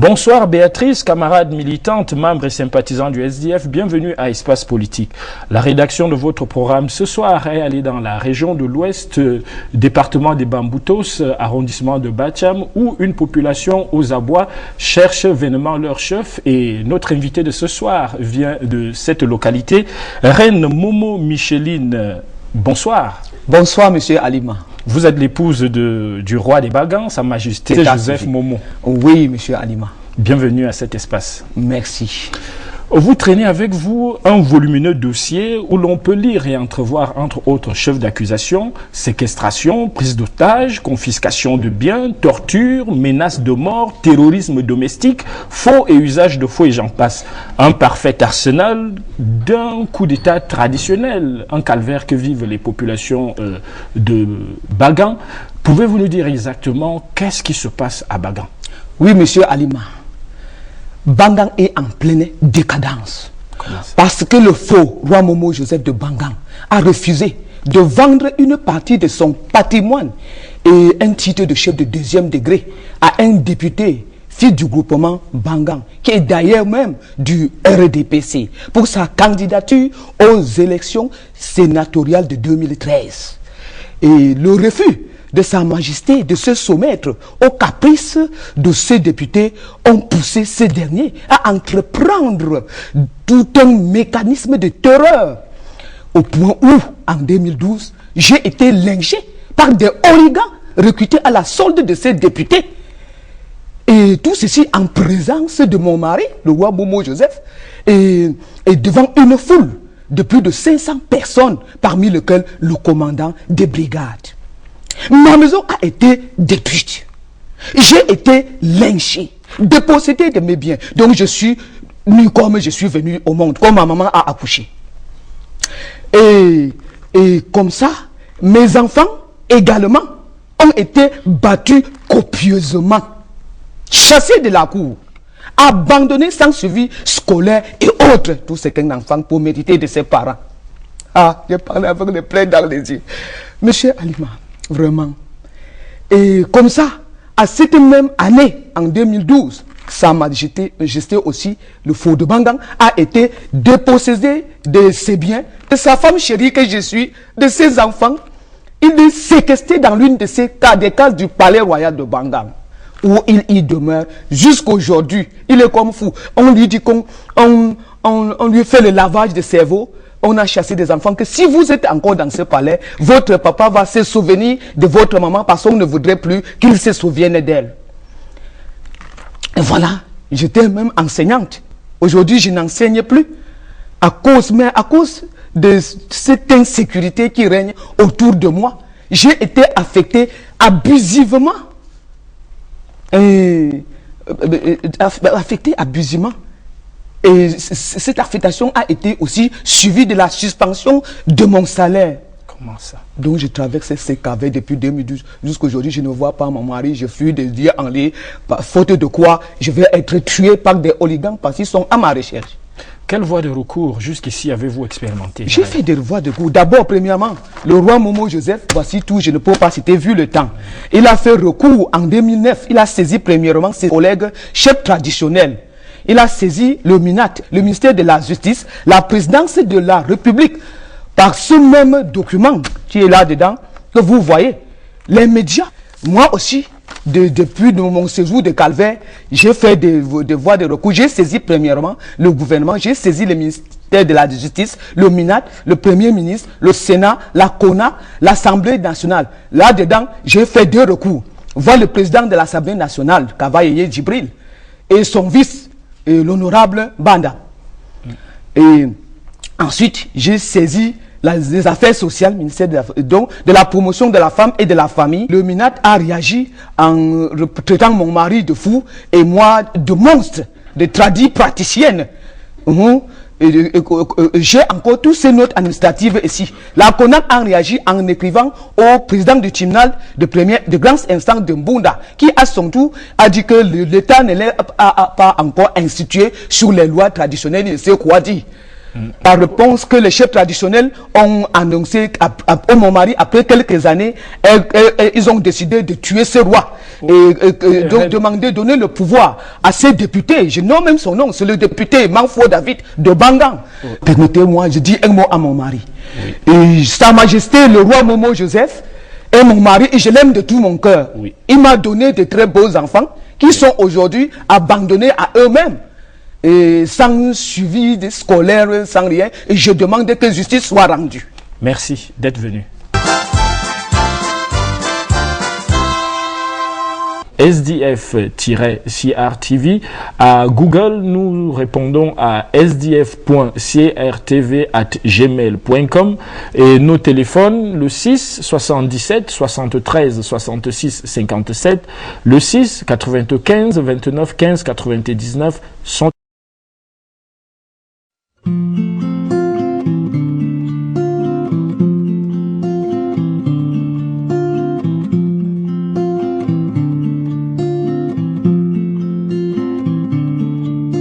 Bonsoir Béatrice, camarade militante, membre et sympathisant du SDF, bienvenue à Espace Politique. La rédaction de votre programme ce soir est allée dans la région de l'Ouest, département des Bamboutos, arrondissement de Bacham, où une population aux abois cherche vainement leur chef, et notre invité de ce soir vient de cette localité, Reine Momo Micheline. Bonsoir. Bonsoir Monsieur Alima. Vous êtes l'épouse du roi des Bagans, Sa Majesté Joseph Momo. Oui, Monsieur Alima. Bienvenue à cet espace. Merci. Vous traînez avec vous un volumineux dossier où l'on peut lire et entrevoir, entre autres chefs d'accusation, séquestration, prise d'otages, confiscation de biens, torture, menaces de mort, terrorisme domestique, faux et usage de faux et j'en passe. Un parfait arsenal d'un coup d'État traditionnel, un calvaire que vivent les populations de Bagan. Pouvez-vous nous dire exactement qu'est-ce qui se passe à Bagan? Oui, Monsieur Alima. Bangan est en pleine décadence. Parce que le faux roi Momo Joseph de Bangan a refusé de vendre une partie de son patrimoine et un titre de chef de deuxième degré à un député, fils du groupement Bangan, qui est d'ailleurs même du RDPC, pour sa candidature aux élections sénatoriales de 2013. Et le refus de Sa Majesté de se soumettre aux caprices de ces députés ont poussé ces derniers à entreprendre tout un mécanisme de terreur, au point où, en 2012, j'ai été lynché par des hooligans recrutés à la solde de ces députés. Et tout ceci en présence de mon mari, le roi Momo Joseph, et devant une foule de plus de 500 personnes, parmi lesquelles le commandant des brigades. Ma maison a été détruite. J'ai été lynché, dépossédé de mes biens. Donc je suis nu comme je suis venu au monde, comme ma maman a accouché. Et comme ça, mes enfants également ont été battus copieusement, chassés de la cour, abandonnés sans suivi scolaire et autres. Tout ce qu'un enfant peut mériter de ses parents. Ah, j'ai parlé avec les plaies dans les yeux. Monsieur Alima, vraiment. Et comme ça, à cette même année, en 2012, Sa Majesté aussi, le faux de Bangan, a été dépossédé de ses biens, de sa femme chérie que je suis, de ses enfants. Il est séquestré dans l'une de ces des cases du palais royal de Bangan, où il y demeure jusqu'aujourd'hui. Il est comme fou. On lui dit qu'on lui fait le lavage de cerveau. On a chassé des enfants que si vous êtes encore dans ce palais, votre papa va se souvenir de votre maman parce qu'on ne voudrait plus qu'il se souvienne d'elle. Et voilà, j'étais même enseignante. Aujourd'hui, je n'enseigne plus à cause de cette insécurité qui règne autour de moi. J'ai été affecté abusivement. Et cette affectation a été aussi suivie de la suspension de mon salaire. Comment ça? Donc je traverse ces cavets depuis 2012. Jusqu'aujourd'hui, je ne vois pas mon mari. Je fuis de dire en lui, faute de quoi je vais être tué par des hooligans parce qu'ils sont à ma recherche. Quelle voie de recours jusqu'ici avez-vous expérimenté? J'ai fait des voies de recours. D'abord, premièrement, le roi Momo Joseph, voici tout, je ne peux pas citer vu le temps. Il a fait recours en 2009. Il a saisi premièrement ses collègues chefs traditionnels. Il a saisi le MINAT, le ministère de la Justice, la présidence de la République, par ce même document qui est là-dedans, que vous voyez, les médias. Moi aussi, depuis mon séjour de calvaire, j'ai fait des voies de recours. J'ai saisi premièrement le gouvernement, j'ai saisi le ministère de la Justice, le MINAT, le Premier ministre, le Sénat, la CONA, l'Assemblée nationale. Là-dedans, j'ai fait 2 recours. Voilà le président de l'Assemblée nationale, Kavaye Djibril, et son vice, l'honorable Banda. Et ensuite, j'ai saisi les affaires sociales, ministère de la promotion de la femme et de la famille. Le MINAT a réagi en traitant mon mari de fou et moi de monstre, de tradie praticienne. J'ai encore tous ces notes administratives ici. La CONAC a réagi en écrivant au président du tribunal de grande instance de Mbunda, qui à son tour a dit que l'État ne l'est pas encore institué sur les lois traditionnelles, il sait quoi dire. par réponse que les chefs traditionnels ont annoncé à mon mari, après quelques années, ils ont décidé de tuer ce roi et donc donner le pouvoir à ces députés. Je nomme même son nom, c'est le député Manfo David de Bangang. Permettez-moi, je dis un mot à mon mari. Et Sa Majesté le roi Momo Joseph est mon mari et je l'aime de tout mon cœur. Il m'a donné de très beaux enfants qui sont aujourd'hui abandonnés à eux-mêmes. Et sans suivi scolaire, sans rien, et je demande que justice soit rendue. Merci d'être venu. SDF-CRTV. À Google, nous répondons à sdf.crtv@gmail.com et nos téléphones, le 6 77 73 66 57, le 6 95 29 15 99 sont